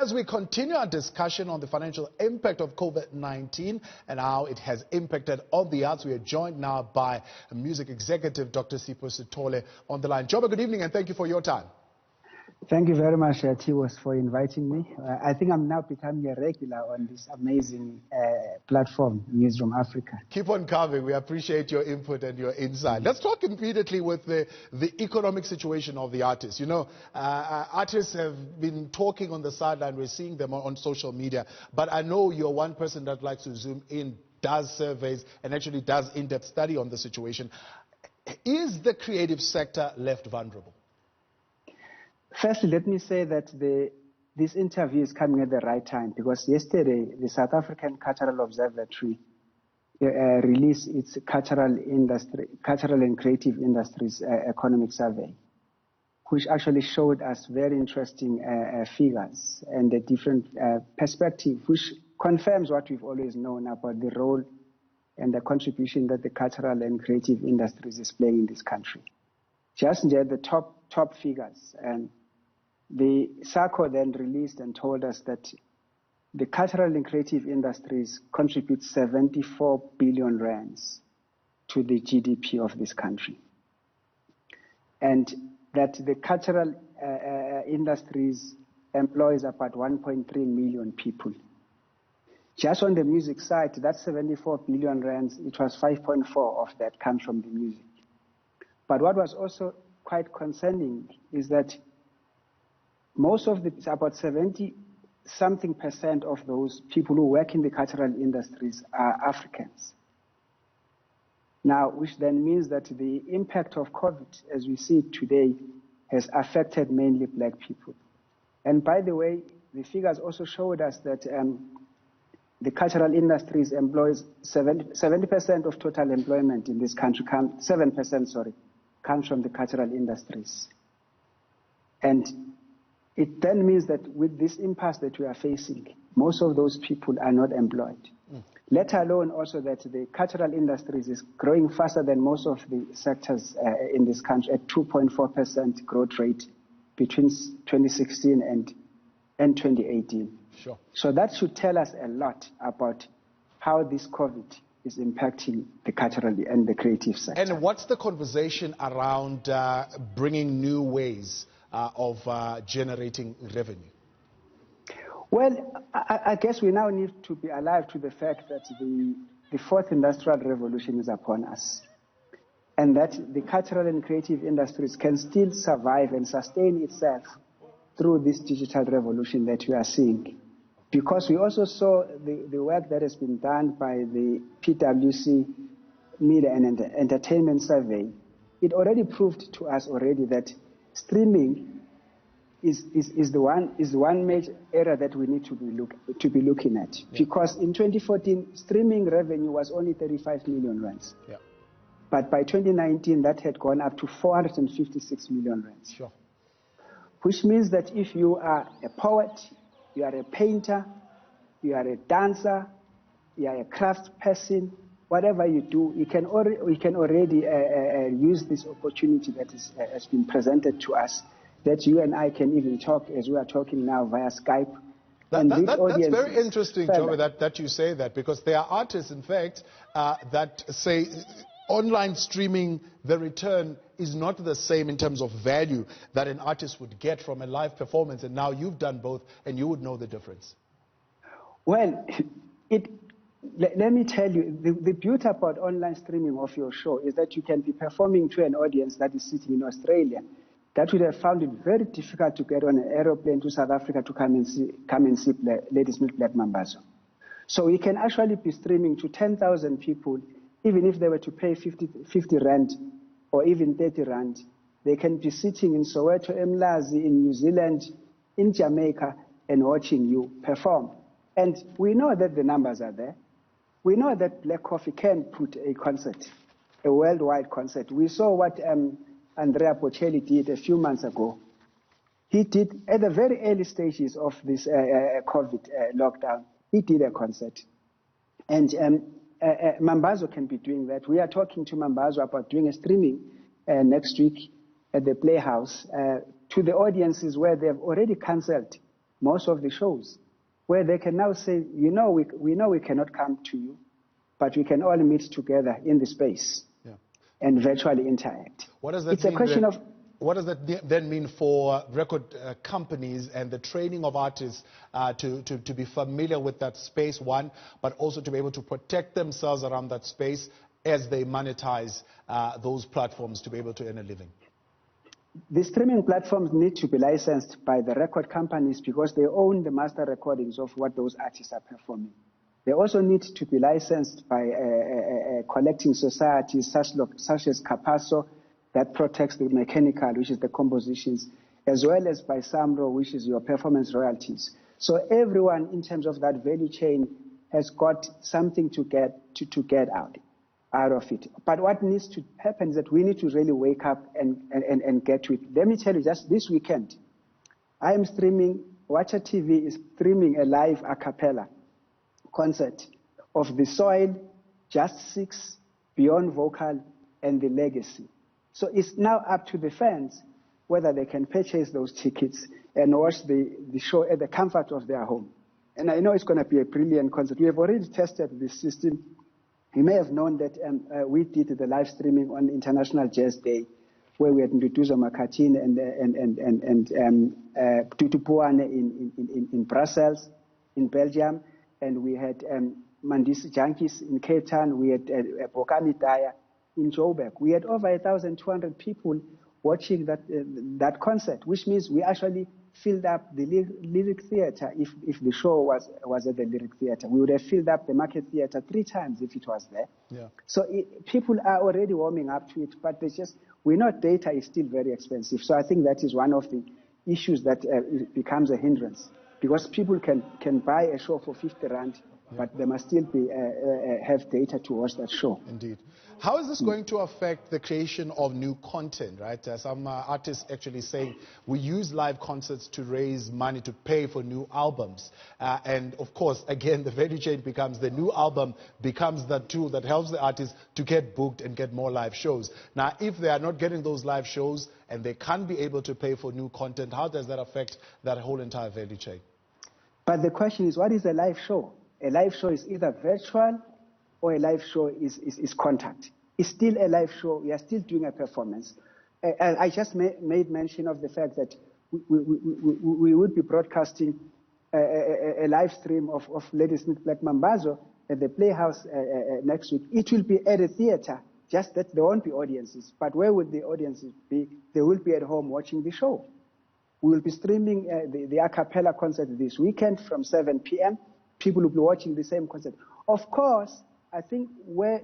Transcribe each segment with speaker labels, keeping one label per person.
Speaker 1: As we continue our discussion on the financial impact of COVID-19 and how it has impacted on the arts, we are joined now by music executive Dr. Sipho Sithole on the line. Joba, good evening and thank you for your time.
Speaker 2: Thank you very much, Tiwos, for inviting me. I think I'm now becoming a regular on this amazing platform, Newzroom Africa.
Speaker 1: Keep on coming. We appreciate your input and your insight. Let's talk immediately with the economic situation of the artists. You know, artists have been talking on the sideline. We're seeing them on social media. But I know you're one person that likes to zoom in, does surveys, and actually does in-depth study on the situation. Is the creative sector left vulnerable?
Speaker 2: Firstly, let me say that this interview is coming at the right time because yesterday the South African Cultural Observatory released its cultural and creative industries economic survey, which actually showed us very interesting figures and a different perspective, which confirms what we've always known about the role and the contribution that the cultural and creative industries is playing in this country. Just the top figures. And the SACO then released and told us that the cultural and creative industries contribute 74 billion rands to the GDP of this country. And that the cultural industries employs about 1.3 million people. Just on the music side, that's 74 billion rands. It was 5.4 of that comes from the music. But what was also quite concerning is that most of about 70-something% of those people who work in the cultural industries are Africans. Now, which then means that the impact of COVID, as we see it today, has affected mainly black people. And by the way, the figures also showed us that the cultural industries employs 70% of total employment in this country, 7%, comes from the cultural industries. And it then means that with this impasse that we are facing, most of those people are not employed. Let alone also that the cultural industries is growing faster than most of the sectors in this country at 2.4% growth rate between 2016 and 2018.
Speaker 1: Sure.
Speaker 2: So that should tell us a lot about how this COVID is impacting the cultural and the creative sector.
Speaker 1: And what's the conversation around bringing new ways of generating revenue?
Speaker 2: Well, I guess we now need to be alive to the fact that the fourth industrial revolution is upon us, and that the cultural and creative industries can still survive and sustain itself through this digital revolution that we are seeing. Because we also saw the work that has been done by the PwC Media and Entertainment Survey. It already proved to us already that streaming is the one major area that we need to be looking at. Yeah. Because in 2014, streaming revenue was only 35 million rands.
Speaker 1: Yeah.
Speaker 2: But by 2019, that had gone up to 456 million rands.
Speaker 1: Sure.
Speaker 2: Which means that if you are a poet, you are a painter, you are a dancer, you are a craft person, whatever you do, you can already use this opportunity that has been presented to us, that you and I can even talk as we are talking now via Skype.
Speaker 1: That's very interesting, Joey, that you say that, because there are artists, in fact, that say online streaming, the return is not the same in terms of value that an artist would get from a live performance. And now you've done both, and you would know the difference.
Speaker 2: Well, let me tell you, the beauty about online streaming of your show is that you can be performing to an audience that is sitting in Australia that would have found it very difficult to get on an aeroplane to South Africa to come and see Ladysmith Black Mambazo. So we can actually be streaming to 10,000 people, even if they were to pay 50 rand or even 30 rand. They can be sitting in Soweto, Emlazi, in New Zealand, in Jamaica, and watching you perform. And we know that the numbers are there. We know that Black Coffee can put a concert, a worldwide concert. We saw what Andrea Bocelli did a few months ago. He did, at the very early stages of this COVID lockdown, he did a concert. And Mambazo can be doing that. We are talking to Mambazo about doing a streaming next week at the Playhouse to the audiences where they have already cancelled most of the shows, where they can now say, we know we cannot come to you, but we can all meet together in the space and virtually interact.
Speaker 1: What does that
Speaker 2: it's
Speaker 1: mean
Speaker 2: a question
Speaker 1: then,
Speaker 2: of...
Speaker 1: What does that then mean for record companies and the training of artists to be familiar with that space, one, but also to be able to protect themselves around that space as they monetize those platforms to be able to earn a living?
Speaker 2: The streaming platforms need to be licensed by the record companies because they own the master recordings of what those artists are performing. They also need to be licensed by collecting societies such as Capasso, that protects the mechanical, which is the compositions, as well as by SAMRO, which is your performance royalties. So everyone in terms of that value chain has got something to get out of it. But what needs to happen is that we need to really wake up and get to it. Let me tell you, just this weekend, I am streaming, Watcher TV is streaming a live a cappella concert of The Soil, Just Six, Beyond Vocal, and The Legacy. So it's now up to the fans whether they can purchase those tickets and watch the show at the comfort of their home. And I know it's going to be a brilliant concert. We have already tested this system. You may have known that we did the live streaming on International Jazz Day, where we had Nduduzo Makhathini and Tutu Puane in Brussels, in Belgium, and we had Mandisi Jankis in Cape Town. We had Bokani Daya in Joburg. We had over 1,200 people watching that concert, which means we actually filled up the Lyric Theatre. If the show was at the Lyric Theatre, we would have filled up the Market Theatre 3 times if it was there. Yeah. So people are already warming up to it, but we know data is still very expensive. So I think that is one of the issues that becomes a hindrance, because people can buy a show for 50 Rand, but they must still have data to watch that show.
Speaker 1: Indeed. How is this going to affect the creation of new content, right? Some artists actually saying we use live concerts to raise money to pay for new albums. And of course, again, the value chain becomes the new album becomes the tool that helps the artists to get booked and get more live shows. Now, if they are not getting those live shows and they can't be able to pay for new content, how does that affect that whole entire value chain?
Speaker 2: But the question is, what is a live show? A live show is either virtual or a live show is contact. It's still a live show. We are still doing a performance. I just made mention of the fact that we would be broadcasting a live stream of Ladysmith Black Mambazo at the Playhouse next week. It will be at a theater, just that there won't be audiences. But where would the audiences be? They will be at home watching the show. We will be streaming the a cappella concert this weekend from 7 p.m. People will be watching the same concert. Of course, I think where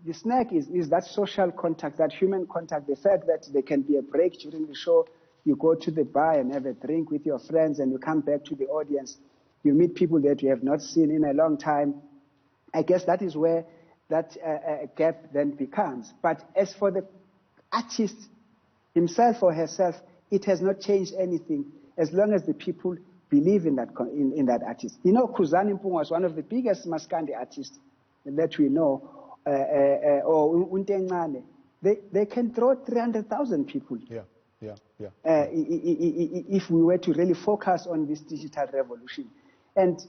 Speaker 2: the snag is that social contact, that human contact, the fact that there can be a break during the show. You go to the bar and have a drink with your friends and you come back to the audience. You meet people that you have not seen in a long time. I guess that is where that gap then becomes. But as for the artist himself or herself, it has not changed anything as long as the people believe in that artist. You know, Khuzani Mpunga was one of the biggest Maskandi artists that we know, or Untencane. They can draw 300,000 people. If we were to really focus on this digital revolution. And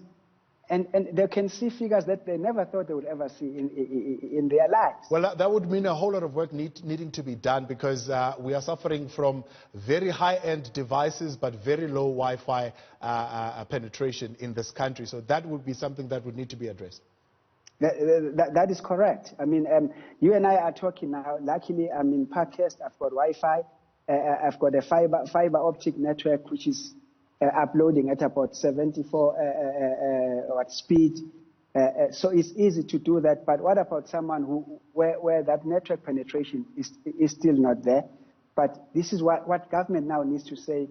Speaker 2: they can see figures that they never thought they would ever see in their lives.
Speaker 1: Well, that would mean a whole lot of work needing to be done, because we are suffering from very high-end devices but very low Wi-Fi penetration in this country. So that would be something that would need to be addressed.
Speaker 2: That is correct. I mean, you and I are talking now. Luckily, I'm in Parkhurst. I've got Wi-Fi. I've got a fiber optic network, which is uploading at about 74 watt speed. So it's easy to do that. But what about someone where that network penetration is still not there? But this is what government now needs to say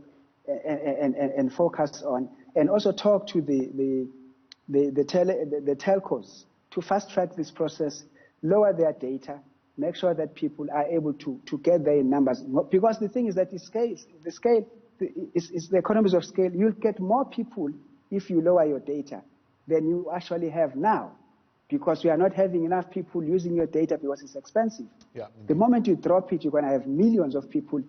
Speaker 2: and focus on, and also talk to the telcos to fast track this process, lower their data, make sure that people are able to get their numbers. Because the thing is that the scale is the economies of scale. You'll get more people if you lower your data than you actually have now, because we are not having enough people using your data because it's expensive. Yeah, the moment you drop it, you're going to have millions of people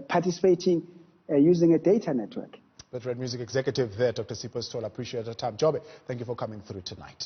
Speaker 2: participating using a data network.
Speaker 1: Veteran Music Executive there, Dr. Sipho Sithole. I appreciate your time. Jobe, thank you for coming through tonight.